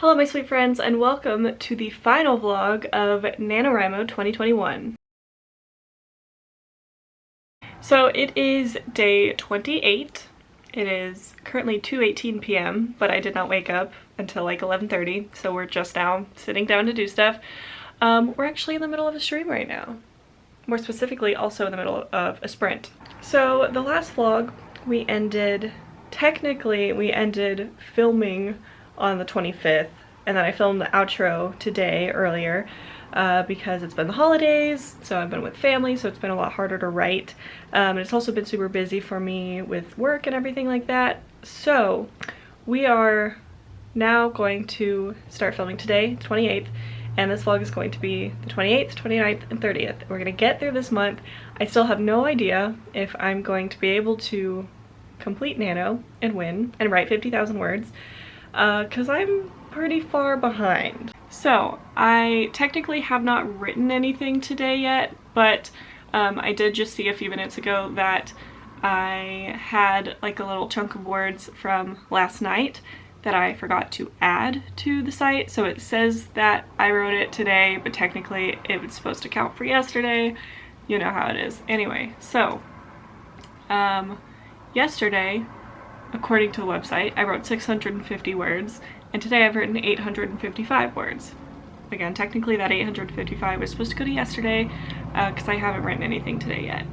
Hello my sweet friends and welcome to the final vlog of NaNoWriMo 2021. So it is day 28. It is currently 2:18 p.m. but I did not wake up until like 11:30, so we're just now sitting down to do stuff. We're actually in the middle of a stream right now. More specifically, also in the middle of a sprint. So the last vlog technically we ended filming on the 25th, and then I filmed the outro today earlier because it's been the holidays, so I've been with family, so it's been a lot harder to write. And it's also been super busy for me with work and everything like that. So we are now going to start filming today, 28th, and this vlog is going to be the 28th, 29th, and 30th. We're gonna get through this month. I still have no idea if I'm going to be able to complete Nano and win and write 50,000 words because I'm pretty far behind. So I technically have not written anything today yet, but I did just see a few minutes ago that I had like a little chunk of words from last night that I forgot to add to the site. So it says that I wrote it today, but technically it was supposed to count for yesterday. You know how it is. Anyway, so yesterday, according to the website, I wrote 650 words, and today I've written 855 words. Again, technically that 855 was supposed to go to yesterday because I haven't written anything today yet.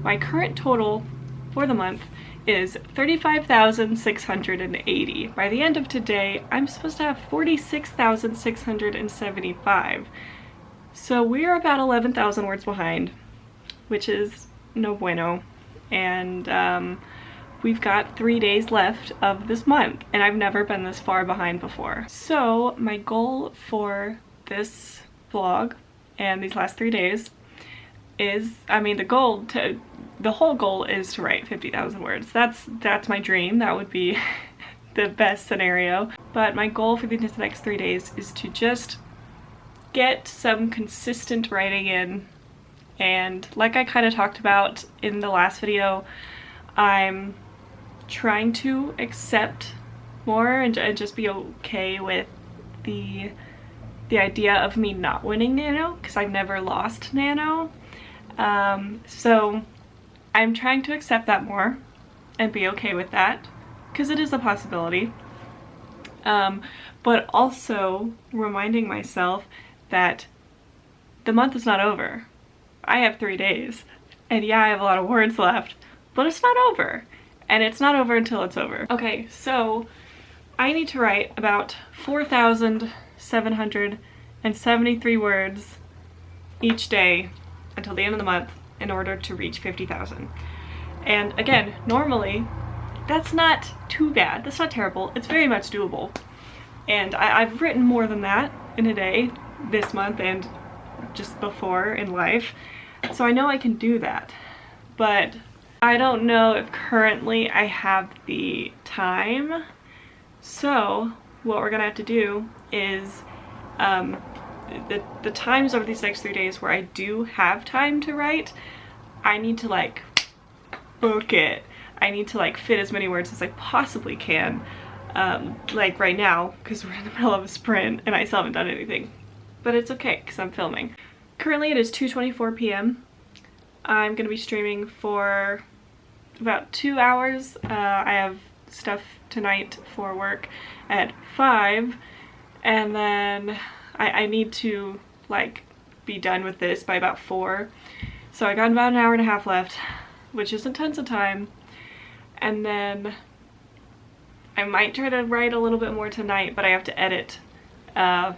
My current total for the month is 35,680. By the end of today, I'm supposed to have 46,675. So we're about 11,000 words behind, which is no bueno. And we've got 3 days left of this month, and I've never been this far behind before. So my goal for this vlog and these last 3 days is, the whole goal is to write 50,000 words. That's my dream. That would be the best scenario. But my goal for these next 3 days is to just get some consistent writing in. And like I kind of talked about in the last video, I'm trying to accept more and just be okay with the idea of me not winning Nano, because I've never lost Nano. So I'm trying to accept that more and be okay with that, because it is a possibility. But also reminding myself that the month is not over. I have 3 days, and yeah, I have a lot of words left, but it's not over. And it's not over until it's over. Okay, so I need to write about 4,773 words each day until the end of the month in order to reach 50,000. And again, normally, that's not too bad. That's not terrible. It's very much doable. And I've written more than that in a day this month and just before in life. So I know I can do that. But I don't know if currently I have the time. So what we're gonna have to do is the times over these next 3 days where I do have time to write, I need to like book it. I need to like fit as many words as I possibly can, like right now, because we're in the middle of a sprint and I still haven't done anything. But it's okay because I'm filming. Currently it is 2:24 p.m. I'm gonna be streaming for about 2 hours. I have stuff tonight for work at 5, and then I need to like be done with this by about 4. So I got about an hour and a half left, which isn't tons of time. And then I might try to write a little bit more tonight, but I have to edit the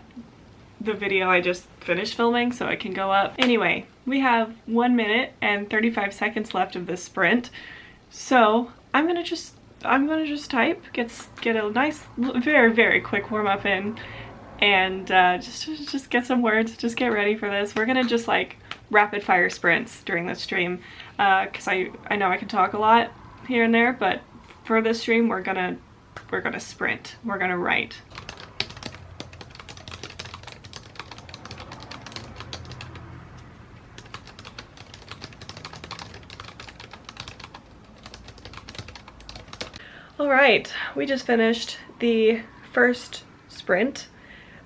video I just finished filming so I can go up. Anyway, we have 1 minute and 35 seconds left of this sprint. So I'm gonna just type, get a nice, very, very quick warm up in, and just get some words, just get ready for this. We're gonna just like rapid fire sprints during this stream, because I know I can talk a lot here and there, but for this stream we're gonna sprint. We're gonna write. Alright, we just finished the first sprint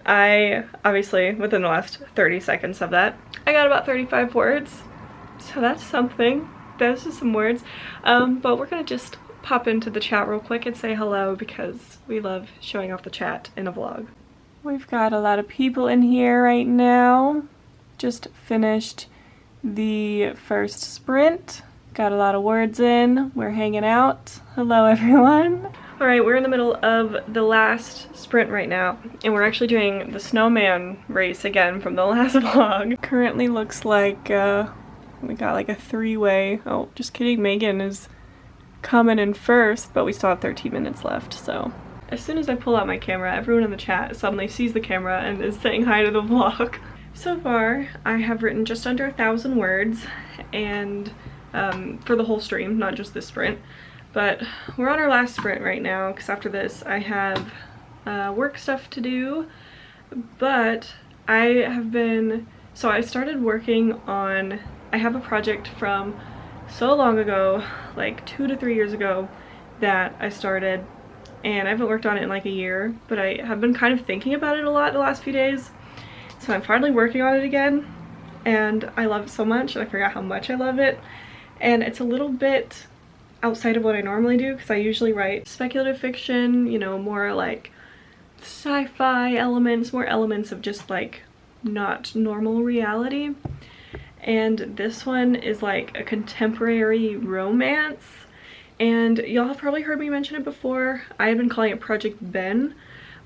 I obviously, within the last 30 seconds of that, I got about 35 words. So that's something. Those are some words. But we're gonna just pop into the chat real quick and say hello because we love showing off the chat in a vlog. We've got a lot of people in here right now. Just finished the first sprint. Got a lot of words in. We're hanging out. Hello everyone. Alright, we're in the middle of the last sprint right now, and we're actually doing the snowman race again from the last vlog. Currently looks like we got like a three-way. Oh, just kidding, Megan is coming in first, but we still have 13 minutes left, so. As soon as I pull out my camera, everyone in the chat suddenly sees the camera and is saying hi to the vlog. So far, I have written just under 1,000 words, and for the whole stream, not just this sprint. But we're on our last sprint right now because after this I have work stuff to do. But I started working on, I have a project from so long ago, like 2 to 3 years ago, that I started, and I haven't worked on it in like a year, but I have been kind of thinking about it a lot the last few days. So I'm finally working on it again, and I love it so much, and I forgot how much I love it. And it's a little bit outside of what I normally do because I usually write speculative fiction, you know, more like sci-fi elements, more elements of just like not normal reality. And this one is like a contemporary romance, and y'all have probably heard me mention it before. I have been calling it Project Ben,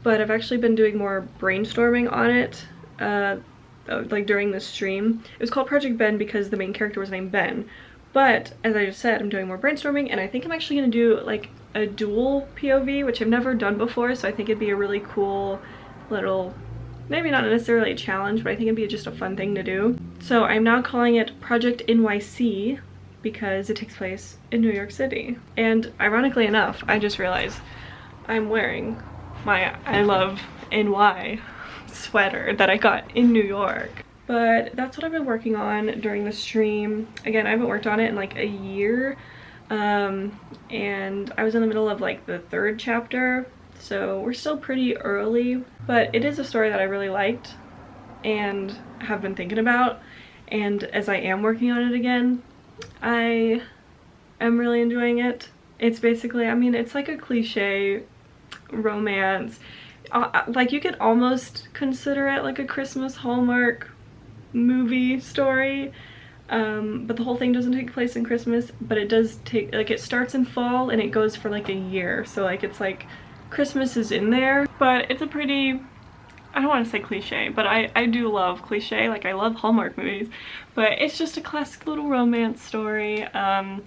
but I've actually been doing more brainstorming on it like during this stream. It was called Project Ben because the main character was named Ben. But, as I just said, I'm doing more brainstorming, and I think I'm actually going to do, like, a dual POV, which I've never done before, so I think it'd be a really cool little, maybe not necessarily a challenge, but I think it'd be just a fun thing to do. So I'm now calling it Project NYC, because it takes place in New York City. And ironically enough, I just realized I'm wearing my I Love NY sweater that I got in New York. But that's what I've been working on during the stream. Again, I haven't worked on it in like a year, and I was in the middle of like the 3rd chapter, so we're still pretty early, but it is a story that I really liked and have been thinking about, and as I am working on it again, I am really enjoying it. It's basically, I mean, it's like a cliche romance. Like you could almost consider it like a Christmas Hallmark movie story, but the whole thing doesn't take place in Christmas, but it does take, like, it starts in fall and it goes for like a year, so like it's like Christmas is in there. But it's a pretty, I don't want to say cliche, but I do love cliche, like I love Hallmark movies, but it's just a classic little romance story. Some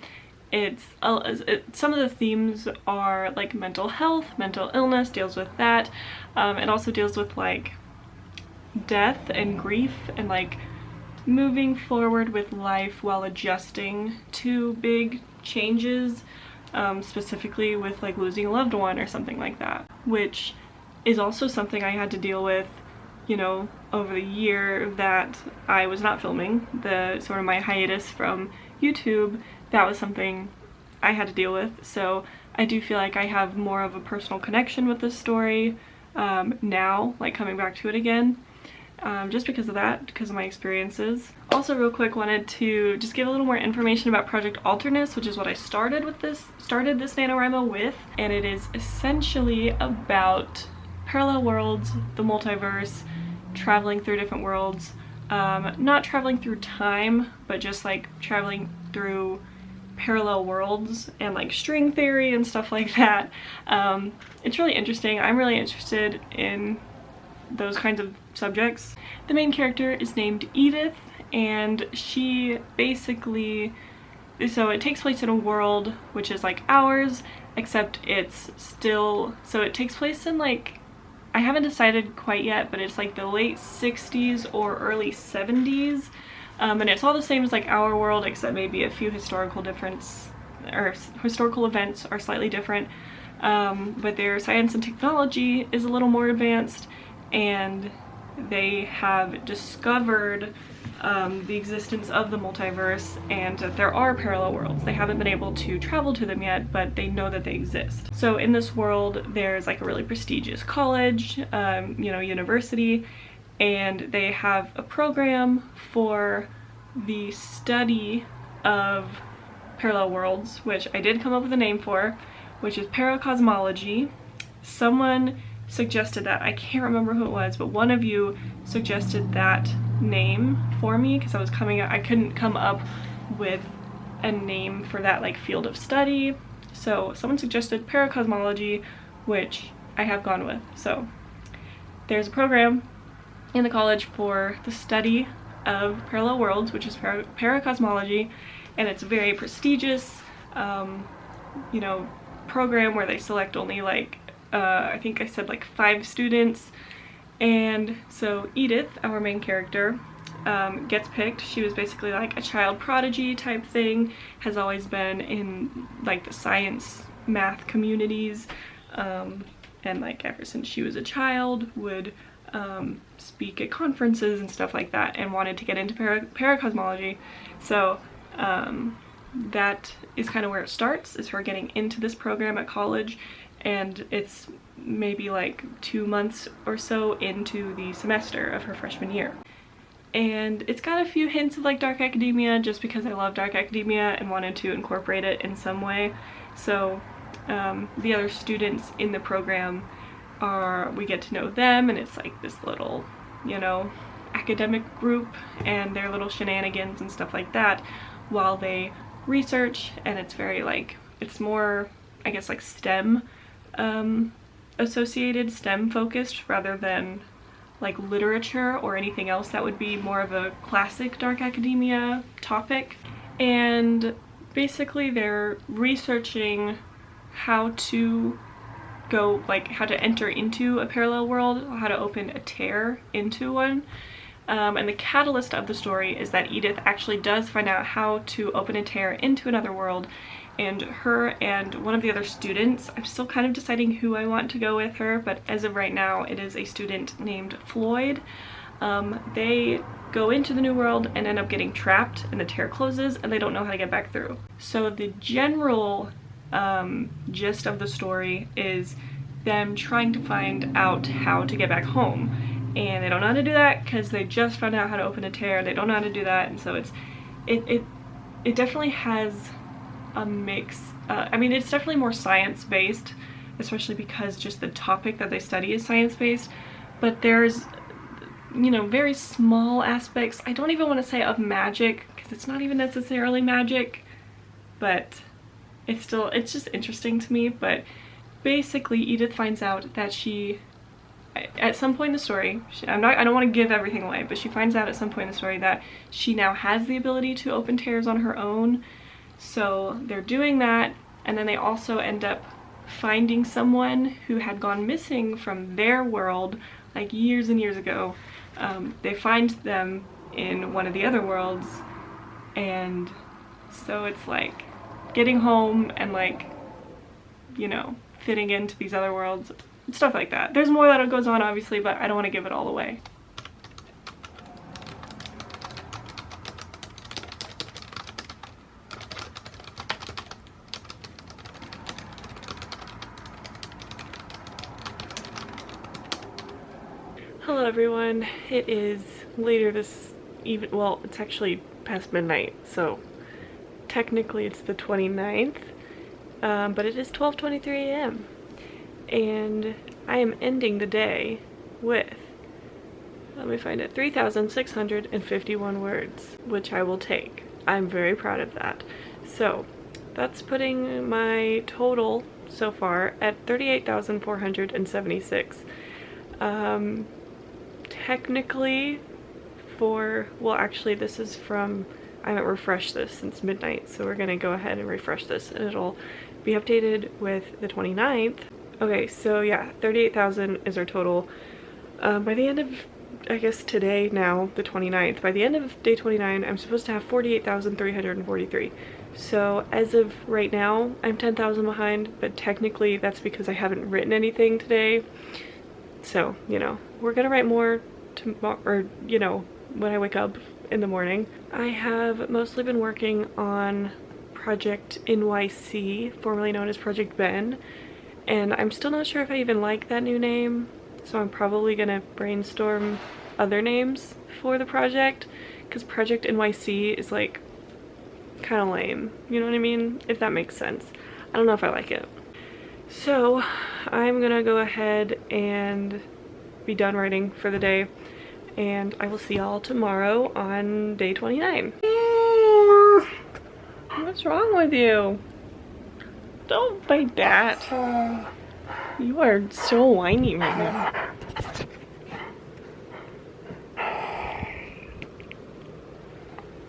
of the themes are like mental health, mental illness, deals with that. It also deals with like death and grief and like moving forward with life while adjusting to big changes, specifically with like losing a loved one or something like that, which is also something I had to deal with, you know, over the year that I was not filming, the sort of my hiatus from YouTube. That was something I had to deal with, so I do feel like I have more of a personal connection with this story now, like coming back to it again. Just because of that, because of my experiences. Also, real quick, wanted to just give a little more information about Project Alternus, which is what I started this NaNoWriMo with, and it is essentially about parallel worlds, the multiverse, traveling through different worlds, not traveling through time, but just like traveling through parallel worlds and like string theory and stuff like that. It's really interesting. I'm really interested in those kinds of subjects. The main character is named Edith, and she basically, so it takes place in a world which is like ours, except it's still, so it takes place in like, I haven't decided quite yet, but it's like the late 60s or early 70s, and it's all the same as like our world, except maybe a few historical events are slightly different, but their science and technology is a little more advanced, and they have discovered the existence of the multiverse and that there are parallel worlds. They haven't been able to travel to them yet, but they know that they exist. So in this world, there's like a really prestigious college, university, and they have a program for the study of parallel worlds, which I did come up with a name for, which is paracosmology. Someone suggested that. I can't remember who it was, but one of you suggested that name for me because I couldn't come up with a name for that like field of study. So someone suggested paracosmology, which I have gone with. So there's a program in the college for the study of parallel worlds, which is paracosmology, and it's a very prestigious program where they select only like I think I said like 5 students. And so Edith, our main character, gets picked. She was basically like a child prodigy type thing, has always been in like the science math communities, and like ever since she was a child would speak at conferences and stuff like that, and wanted to get into paracosmology. So that is kind of where it starts, is her getting into this program at college, and it's maybe like 2 months or so into the semester of her freshman year. And it's got a few hints of like dark academia, just because I love dark academia and wanted to incorporate it in some way. So the other students in the program we get to know them, and it's like this little, academic group and their little shenanigans and stuff like that while they research. And it's very like, it's more, I guess, like STEM associated, STEM focused, rather than like literature or anything else that would be more of a classic dark academia topic. And basically they're researching how to how to enter into a parallel world, how to open a tear into one. And the catalyst of the story is that Edith actually does find out how to open a tear into another world, and her and one of the other students, I'm still kind of deciding who I want to go with her, but as of right now it is a student named Floyd. They go into the new world and end up getting trapped, and the tear closes and they don't know how to get back through. So the general gist of the story is them trying to find out how to get back home, and they don't know how to do that because they just found out how to open a tear. They don't know how to do that, and so it definitely has a mix. I mean, it's definitely more science-based, especially because just the topic that they study is science-based, but there's very small aspects, I don't even want to say of magic, because it's not even necessarily magic, but it's just interesting to me. But basically Edith finds out that at some point in the story, I don't want to give everything away, but she finds out at some point in the story that she now has the ability to open tears on her own. So they're doing that, and then they also end up finding someone who had gone missing from their world like years and years ago. They find them in one of the other worlds, and so it's like getting home and like, fitting into these other worlds, stuff like that. There's more that goes on obviously, but I don't want to give it all away. Hello everyone, it is later this evening, well, it's actually past midnight, so technically it's the 29th, but it is 12:23 a.m. and I am ending the day with, let me find it, 3,651 words, which I will take. I'm very proud of that. So that's putting my total so far at 38,476. Technically well actually this is from, I haven't refreshed this since midnight, so we're gonna go ahead and refresh this and it'll be updated with the 29th. Okay, so yeah, 38,000 is our total. By the end of, I guess today now, the 29th, by the end of day 29, I'm supposed to have 48,343. So as of right now, I'm 10,000 behind, but technically that's because I haven't written anything today. So, we're gonna write more tomorrow, or you know, when I wake up in the morning. I have mostly been working on Project NYC, formerly known as Project Ben, and I'm still not sure if I even like that new name, so I'm probably gonna brainstorm other names for the project, because Project NYC is like kind of lame, you know what I mean? If that makes sense. I don't know if I like it. So I'm gonna go ahead and be done writing for the day, and I will see y'all tomorrow on day 29. What's wrong with you? Don't bite that. You are so whiny right now.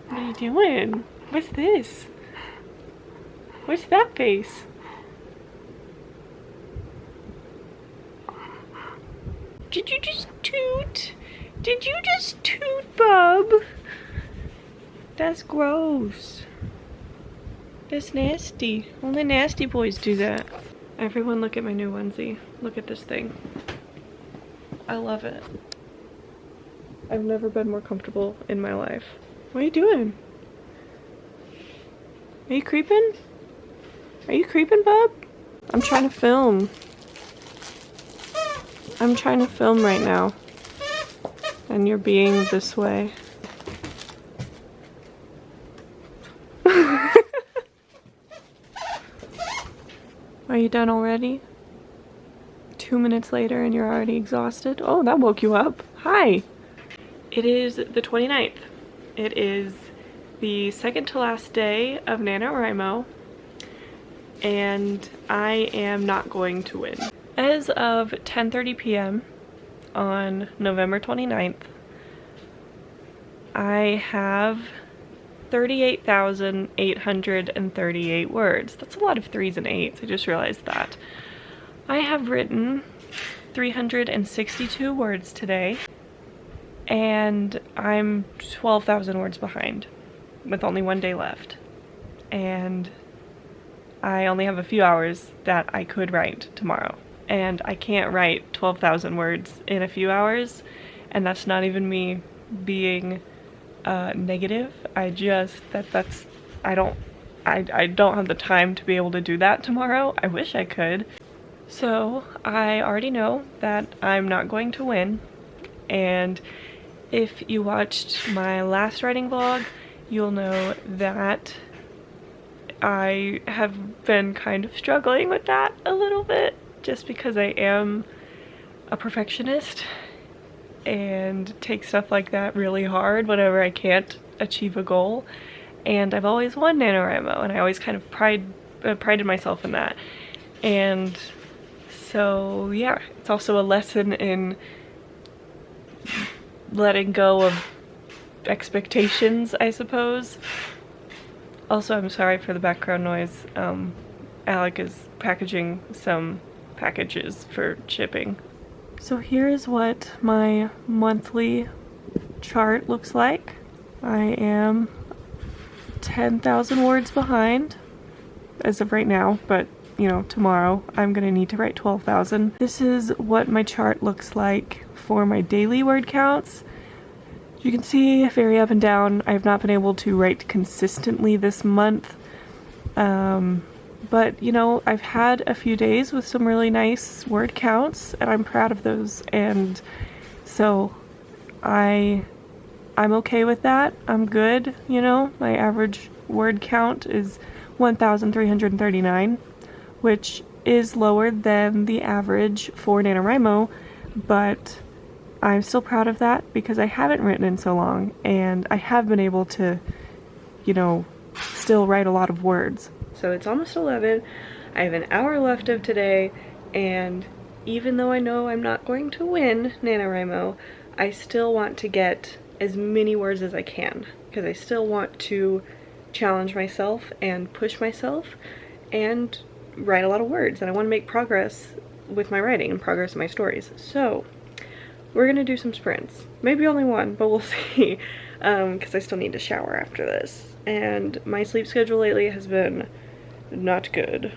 What are you doing? What's this? What's that face? Did you just toot? Did you just toot, bub? That's gross. That's nasty. Only nasty boys do that. Everyone look at my new onesie. Look at this thing. I love it. I've never been more comfortable in my life. What are you doing? Are you creeping? Are you creeping, bub? I'm trying to film. I'm trying to film right now. And you're being this way. Are you done already? 2 minutes later and you're already exhausted? Oh, that woke you up. Hi! It is the 29th. It is the second to last day of NaNoWriMo, and I am not going to win. As of 10:30 p.m. on November 29th, I have 38,838 words. That's a lot of 3s and 8s, I just realized that. I have written 362 words today, and I'm 12,000 words behind with only 1 day left. And I only have a few hours that I could write tomorrow. And I can't write 12,000 words in a few hours, and that's not even me being negative. I don't have the time to be able to do that tomorrow. I wish I could. So I already know that I'm not going to win, and if you watched my last writing vlog, you'll know that I have been kind of struggling with that a little bit, just because I am a perfectionist and take stuff like that really hard whenever I can't achieve a goal. And I've always won NaNoWriMo, and I always kind of prided myself in that. And so yeah, it's also a lesson in letting go of expectations, I suppose. Also, I'm sorry for the background noise. Alec is packaging some packages for shipping. So here is what my monthly chart looks like. I am 10,000 words behind as of right now, but you know, tomorrow I'm gonna need to write 12,000. This is what my chart looks like for my daily word counts. You can see very up and down. I've not been able to write consistently this month, but you know, I've had a few days with some really nice word counts, and I'm proud of those, and so I'm okay with that. I'm good, you know. My average word count is 1,339, which is lower than the average for NaNoWriMo, but I'm still proud of that because I haven't written in so long, and I have been able to, you know, still write a lot of words. So it's almost 11. I have an hour left of today, and even though I know I'm not going to win NaNoWriMo, I still want to get as many words as I can, because I still want to challenge myself and push myself and write a lot of words, and I want to make progress with my writing and progress in my stories. So we're gonna do some sprints, maybe only one, but we'll see, because I still need to shower after this, and my sleep schedule lately has been not good.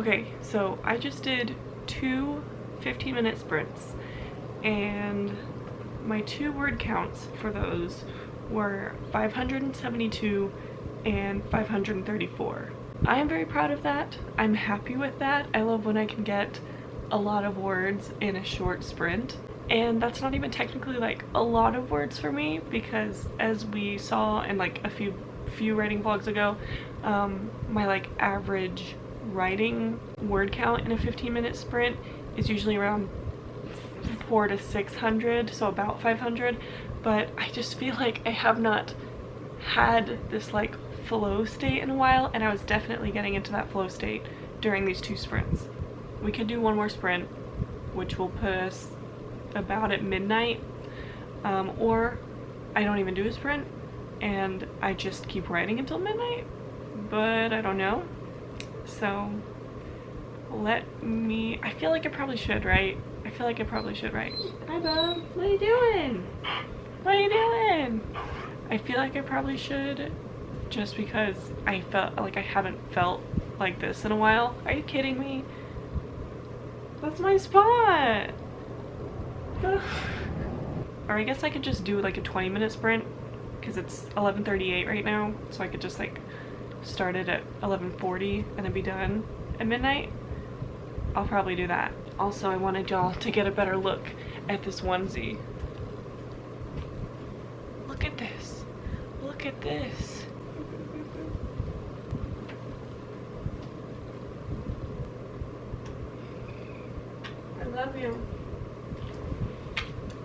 Okay, so I just did 2 15-minute sprints, and my 2 word counts for those were 572 and 534. I am very proud of that. I'm happy with that. I love when I can get a lot of words in a short sprint. And that's not even technically like a lot of words for me, because as we saw in like a few writing vlogs ago, my like average writing word count in a 15-minute sprint is usually around 400 to 600, so about 500. But I just feel like I have not had this like flow state in a while, and I was definitely getting into that flow state during these 2 sprints. We could do one more sprint, which will put us about at midnight, or I don't even do a sprint and I just keep writing until midnight, but I don't know. So I feel like I probably should write. I feel like I probably should write. Hi Bob, what are you doing? What are you doing? I feel like I probably should, just because I felt like I haven't felt like this in a while. Are you kidding me? That's my spot. Or I guess I could just do like a 20-minute sprint, because it's 11:38 right now, so I could just like start it at 11:40 and then be done at midnight. I'll probably do that. Also, I wanted y'all to get a better look at this onesie. Look at this. Look at this. I love you.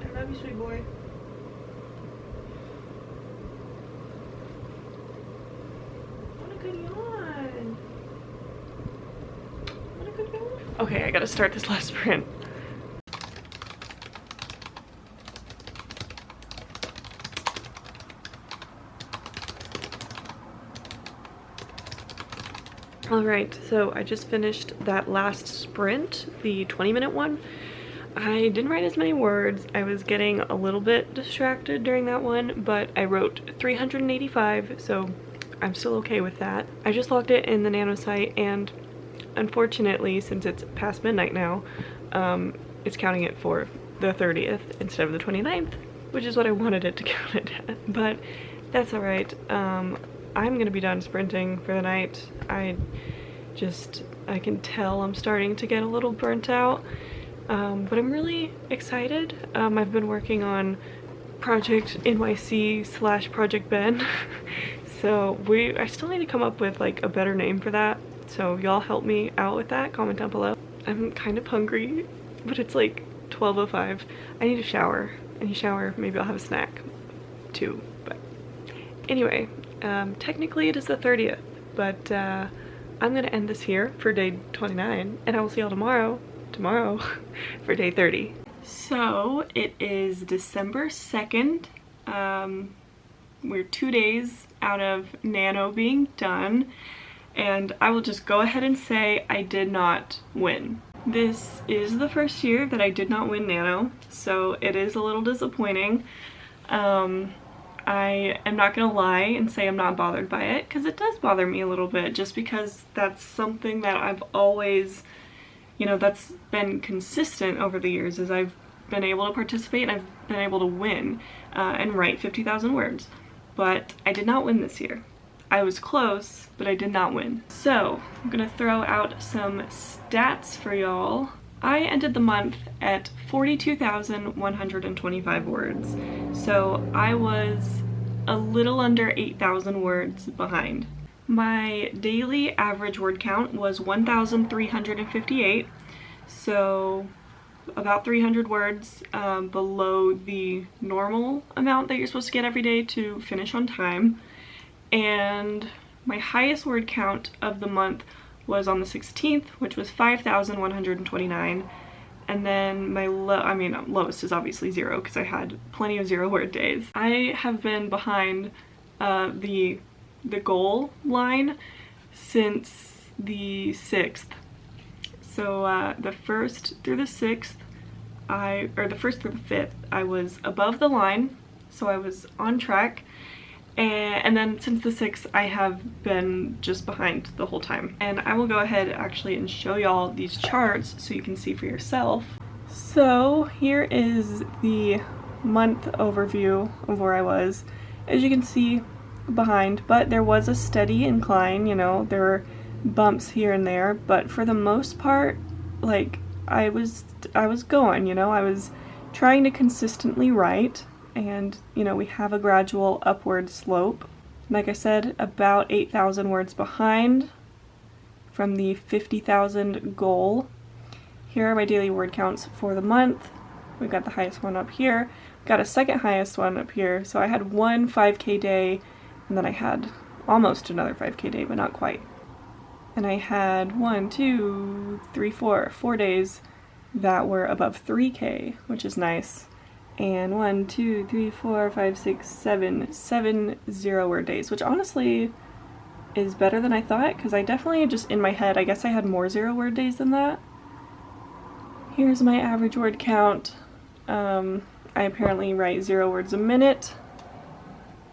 I love you, sweet boy. What a good yawn. What a good yawn. Okay, I gotta start this last sprint. Alright, so I just finished that last sprint, the 20-minute one. I didn't write as many words. I was getting a little bit distracted during that one, but I wrote 385, so I'm still okay with that. I just logged it in the Nano site, and unfortunately, since it's past midnight now, it's counting it for the 30th instead of the 29th, which is what I wanted it to count it at. But that's alright. I'm gonna be done sprinting for the night. I can tell I'm starting to get a little burnt out, but I'm really excited. I've been working on Project NYC / Project Ben, so I still need to come up with like a better name for that, so y'all help me out with that. Comment down below. I'm kind of hungry, but it's like 12:05. I need a shower. Maybe I'll have a snack too, but anyway. Technically it is the 30th, but I'm gonna end this here for day 29, and I will see y'all tomorrow for day 30. So it is December 2nd. We're 2 days out of Nano being done, and I will just go ahead and say I did not win. This is the first year that I did not win Nano, so it is a little disappointing. I am not gonna lie and say I'm not bothered by it, because it does bother me a little bit, just because that's something that I've always, you know, that's been consistent over the years, is I've been able to participate and I've been able to win and write 50,000 words. But I did not win this year. I was close, but I did not win. So I'm gonna throw out some stats for y'all. I ended the month at 42,125 words, so I was a little under 8,000 words behind. My daily average word count was 1,358, so about 300 words below the normal amount that you're supposed to get every day to finish on time. And my highest word count of the month was on the 16th, which was 5,129, and then my lowest is obviously 0, because I had plenty of 0 word days. I have been behind the goal line since the 6th. So the 1st through the 6th, the 1st through the 5th, I was above the line, so I was on track. And then since the 6th, I have been just behind the whole time. And I will go ahead actually and show y'all these charts so you can see for yourself. So here is the month overview of where I was. As you can see, behind, but there was a steady incline, you know, there were bumps here and there, but for the most part, like, I was going, you know, I was trying to consistently write, and, you know, we have a gradual upward slope. Like I said, about 8,000 words behind from the 50,000 goal. Here are my daily word counts for the month. We've got the highest one up here. Got a second highest one up here. So I had one 5K day, and then I had almost another 5K day, but not quite. And I had 4 days that were above 3K, which is nice. And 7 0-word days, which honestly is better than I thought, because I definitely just in my head, I guess I had more 0-word days than that. Here's my average word count. I apparently write 0 words a minute,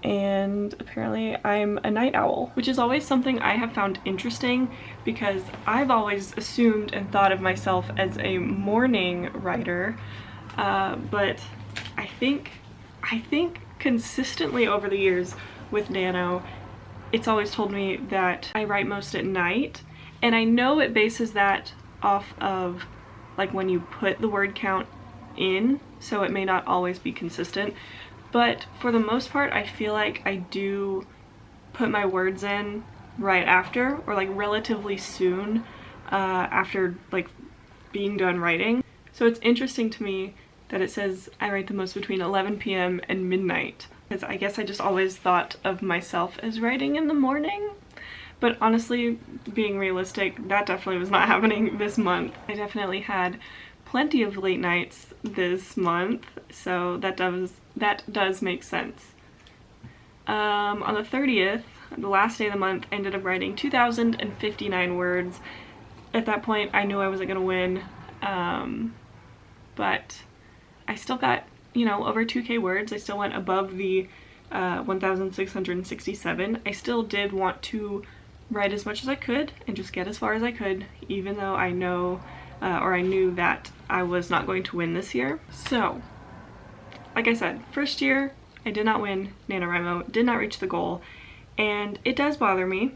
and apparently I'm a night owl, which is always something I have found interesting because I've always assumed and thought of myself as a morning writer, but I think consistently over the years with Nano, it's always told me that I write most at night, and I know it bases that off of like when you put the word count in, so it may not always be consistent, but for the most part I feel like I do put my words in right after, or like relatively soon after like being done writing. So it's interesting to me that it says I write the most between 11 p.m. and midnight, because I guess I just always thought of myself as writing in the morning. But honestly, being realistic, that definitely was not happening this month. I definitely had plenty of late nights this month, so that does make sense. On the 30th, the last day of the month, I ended up writing 2,059 words. At that point, I knew I wasn't gonna win, but I still got, you know, over 2K words. I still went above the 1,667. I still did want to write as much as I could and just get as far as I could, even though I know, or I knew that I was not going to win this year. So, like I said, first year, I did not win NaNoWriMo, did not reach the goal, and it does bother me,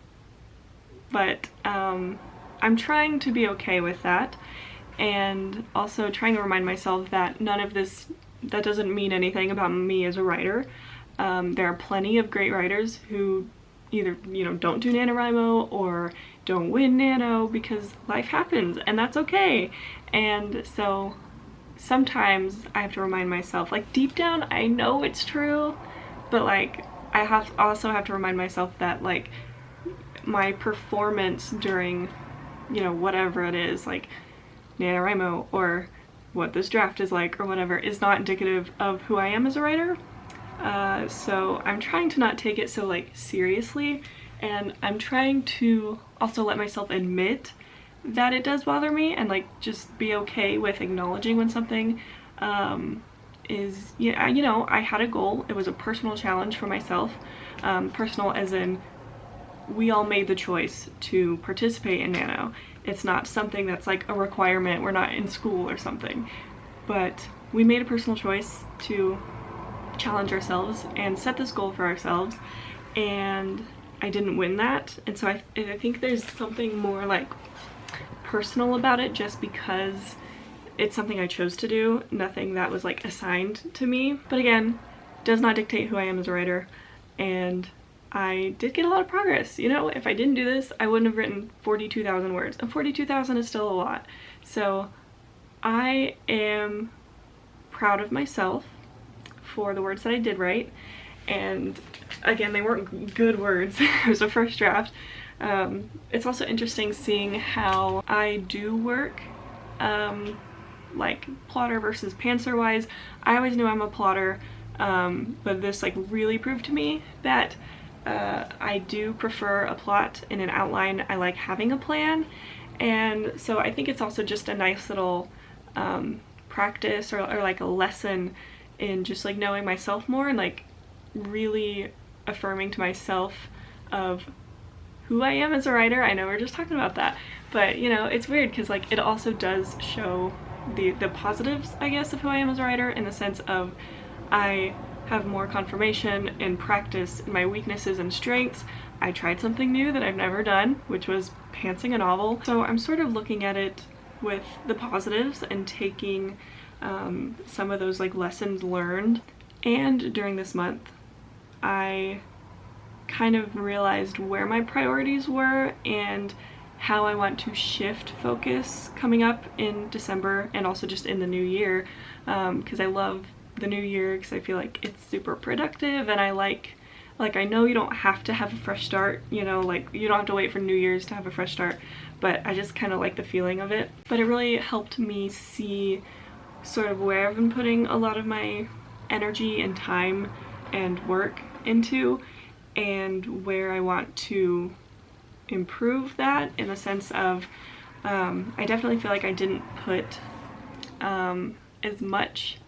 but I'm trying to be okay with that, and also trying to remind myself that none of this, that doesn't mean anything about me as a writer. There are plenty of great writers who either, you know, don't do NaNoWriMo or don't win Nano, because life happens and that's okay. And so sometimes I have to remind myself, like deep down I know it's true, but like I also have to remind myself that like my performance during, you know, whatever it is, like NaNoWriMo or what this draft is like or whatever, is not indicative of who I am as a writer. So I'm trying to not take it so like seriously, and I'm trying to also let myself admit that it does bother me, and like just be okay with acknowledging when something is, yeah, you know, I had a goal. It was a personal challenge for myself, personal as in we all made the choice to participate in Nano. It's not something that's like a requirement. We're not in school or something, but we made a personal choice to challenge ourselves and set this goal for ourselves, and I didn't win that. And so I think there's something more like personal about it, just because it's something I chose to do, nothing that was like assigned to me. But again, does not dictate who I am as a writer, and I did get a lot of progress. You know, if I didn't do this, I wouldn't have written 42,000 words, and 42,000 is still a lot. So I am proud of myself for the words that I did write, and again, they weren't good words. It was a first draft. It's also interesting seeing how I do work, like plotter versus pantser wise. I always knew I'm a plotter, but this like really proved to me that I do prefer a plot and an outline. I like having a plan, and so I think it's also just a nice little practice, or like a lesson in just like knowing myself more and like really affirming to myself of who I am as a writer. I know we're just talking about that, but you know, it's weird because like it also does show the positives, I guess, of who I am as a writer, in the sense of I have more confirmation and practice in my weaknesses and strengths. I tried something new that I've never done, which was pantsing a novel. So I'm sort of looking at it with the positives and taking some of those like lessons learned. And during this month, I kind of realized where my priorities were and how I want to shift focus coming up in December and also just in the new year, because I love the new year because I feel like it's super productive, and I like I know you don't have to have a fresh start, you know, like you don't have to wait for New Year's to have a fresh start, but I just kind of like the feeling of it. But it really helped me see sort of where I've been putting a lot of my energy and time and work into, and where I want to improve that, in the sense of I definitely feel like I didn't put as much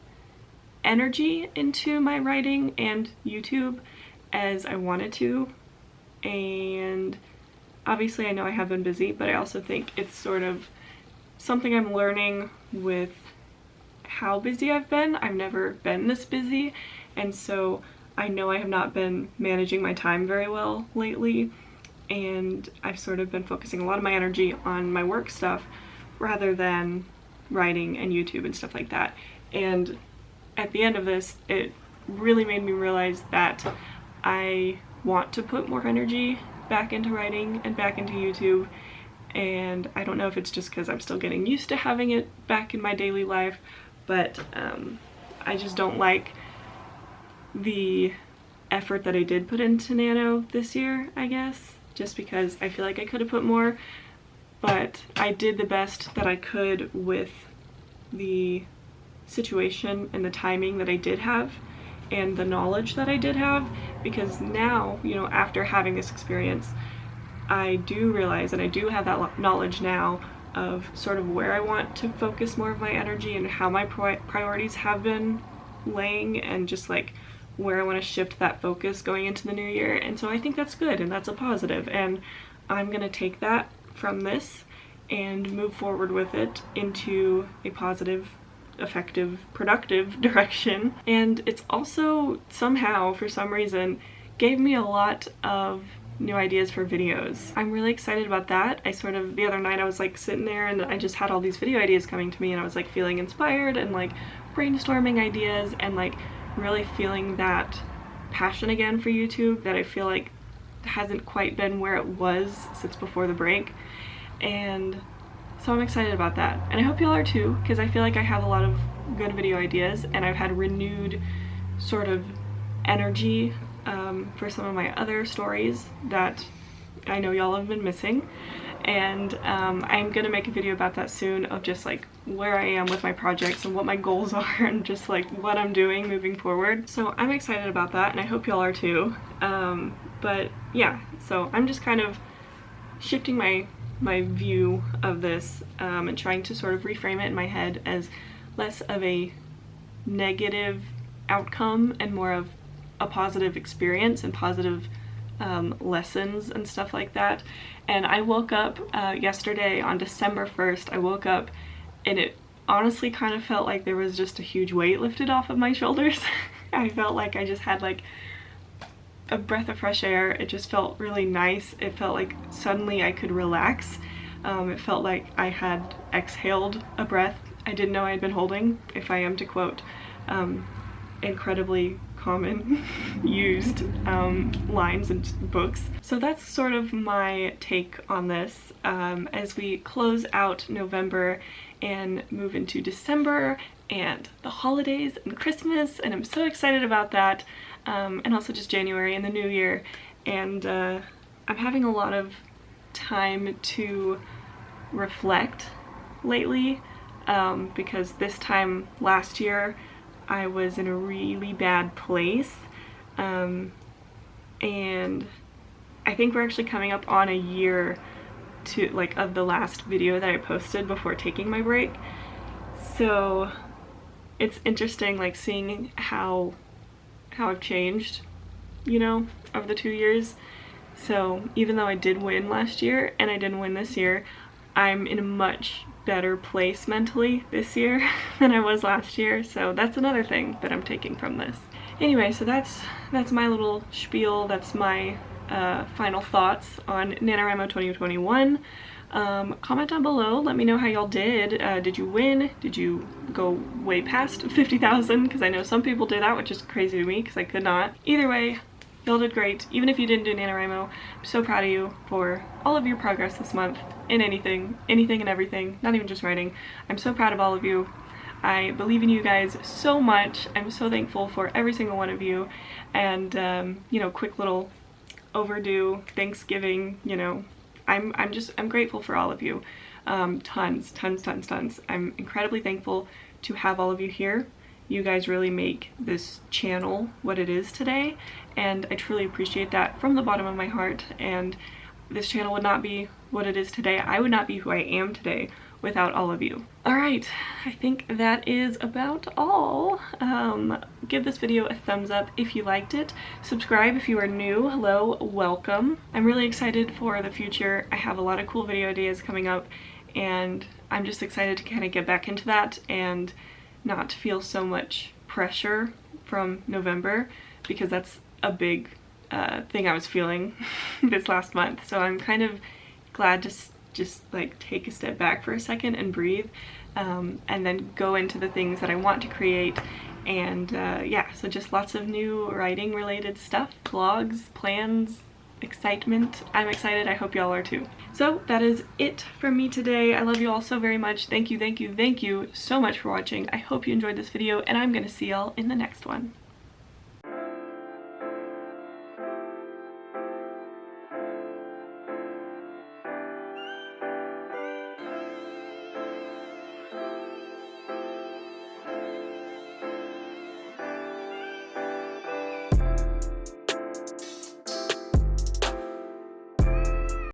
energy into my writing and YouTube as I wanted to. And obviously I know I have been busy, but I also think it's sort of something I'm learning with how busy I've been. I've never been this busy, and so I know I have not been managing my time very well lately, and I've sort of been focusing a lot of my energy on my work stuff rather than writing and YouTube and stuff like that. And at the end of this, it really made me realize that I want to put more energy back into writing and back into YouTube, and I don't know if it's just because I'm still getting used to having it back in my daily life, but I just don't like the effort that I did put into Nano this year, I guess, just because I feel like I could have put more, but I did the best that I could with the situation and the timing that I did have and the knowledge that I did have, because now, you know, after having this experience, I do realize, and I do have that knowledge now of sort of where I want to focus more of my energy and how my priorities have been laying, and just like where I want to shift that focus going into the new year. And so I think that's good, and that's a positive, and I'm gonna take that from this and move forward with it into a positive, effective, productive direction. And it's also somehow, for some reason, gave me a lot of new ideas for videos. I'm really excited about that. I sort of, the other night I was like sitting there and I just had all these video ideas coming to me, and I was like feeling inspired and like brainstorming ideas and like really feeling that passion again for YouTube that I feel like hasn't quite been where it was since before the break. And so I'm excited about that, and I hope y'all are too, because I feel like I have a lot of good video ideas, and I've had renewed sort of energy for some of my other stories that I know y'all have been missing. And I'm gonna make a video about that soon, of just like where I am with my projects and what my goals are and just like what I'm doing moving forward. So I'm excited about that, and I hope y'all are too. But yeah, so I'm just kind of shifting my view of this and trying to sort of reframe it in my head as less of a negative outcome and more of a positive experience and positive lessons and stuff like that. And I woke up yesterday on December 1st, I woke up and it honestly kind of felt like there was just a huge weight lifted off of my shoulders. I felt like I just had like a breath of fresh air. It just felt really nice. It felt like suddenly I could relax. It felt like I had exhaled a breath I didn't know I had been holding, if I am to quote incredibly common used lines in books. So that's sort of my take on this as we close out November and move into December and the holidays and Christmas, and I'm so excited about that, and also just January and the new year. And I'm having a lot of time to reflect lately, because this time last year I was in a really bad place, and I think we're actually coming up on a year to like of the last video that I posted before taking my break. So it's interesting like seeing how I've changed, you know, over the 2 years. So even though I did win last year and I didn't win this year, I'm in a much better place mentally this year than I was last year. So that's another thing that I'm taking from this. Anyway, so that's my little spiel. That's my final thoughts on NaNoWriMo 2021. Comment down below, let me know how y'all did. Did you win? Did you go way past 50,000? Because I know some people did that, which is crazy to me because I could not. Either way, y'all did great. Even if you didn't do NaNoWriMo, I'm so proud of you for all of your progress this month in anything and everything, not even just writing. I'm so proud of all of you. I believe in you guys so much. I'm so thankful for every single one of you. And, you know, quick little overdue Thanksgiving, you know, I'm grateful for all of you. Tons. I'm incredibly thankful to have all of you here. You guys really make this channel what it is today, and I truly appreciate that from the bottom of my heart. And this channel would not be what it is today. I would not be who I am today without all of you. Alright, I think that is about all. Give this video a thumbs up if you liked it. Subscribe if you are new. Hello, welcome. I'm really excited for the future. I have a lot of cool video ideas coming up, and I'm just excited to kind of get back into that and not feel so much pressure from November, because that's a big thing I was feeling this last month. So I'm kind of glad to just like take a step back for a second and breathe, and then go into the things that I want to create. And yeah, so just lots of new writing related stuff, vlogs, plans, excitement. I'm excited. I hope y'all are too. So that is it from me today. I love you all so very much. Thank you so much for watching. I hope you enjoyed this video, and I'm gonna see y'all in the next one.